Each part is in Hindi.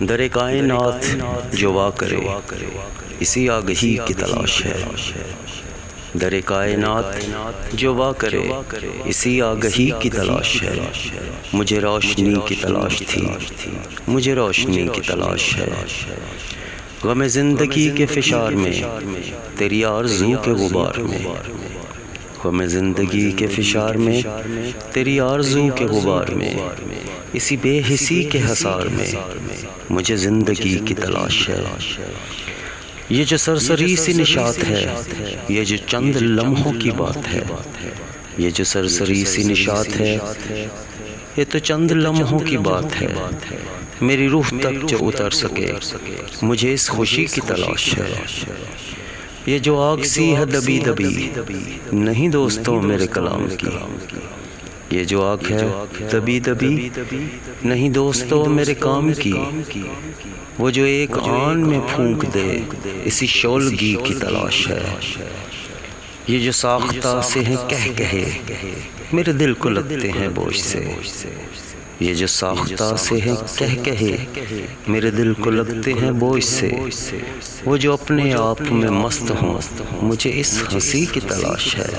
दरे कायनात जो वा करे इसी आगही की तलाश है। दरे कायनात जो वा करे इसी आगही की तलाश है। मुझे रोशनी की तलाश थी, मुझे रोशनी की तलाश है। गम ज़िंदगी के फिशार में, तेरी आरज़ू के गुबार में, गम ज़िंदगी के फिशार में, तेरी आरज़ू के गुबार में, इसी बेहिसी के हसार में मुझे ज़िंदगी की तलाश है। ये जो सरसरी सी निशात है, ये जो चंद लम्हों की बात है, ये जो सरसरी सी निशात है, ये तो चंद लम्हों की बात है। मेरी रूह तक जो उतर सके, मुझे इस खुशी की तलाश है। ये जो आग सी है दबी दबी, नहीं दोस्तों मेरे कलाम की। ये जो आग है दबी दबी, नहीं दोस्तों मेरे काम की। वो जो एक आन में फूंक दे, इसी शोलगी की तलाश है। ये जो साख्ता से हैं कह कहे, मेरे दिल को लगते हैं बोझ से। ये जो साख्ता से हैं कह कहे, मेरे दिल को लगते हैं बोझ से। वो जो अपने आप में मस्त हों, मुझे इस हंसी की तलाश है।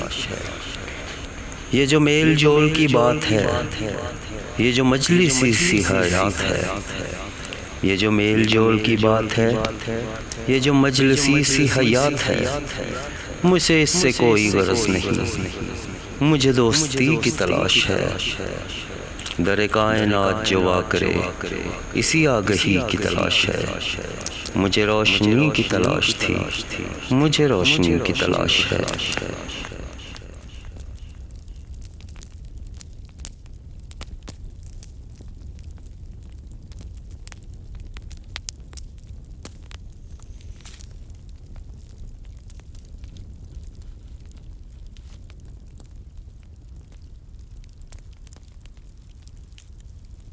ये जो मेल जोल की बात है, ये जो मजलिसी सी हयात है, ये जो मेल जोल की बात है, ये जो मजलिसी सी हयात है, मुझे इससे कोई गरज नहीं, मुझे दोस्ती की तलाश है। दरे कायनात जो वा करे इसी आगही की तलाश है। मुझे रोशनी की तलाश थी, मुझे रोशनी की तलाश है।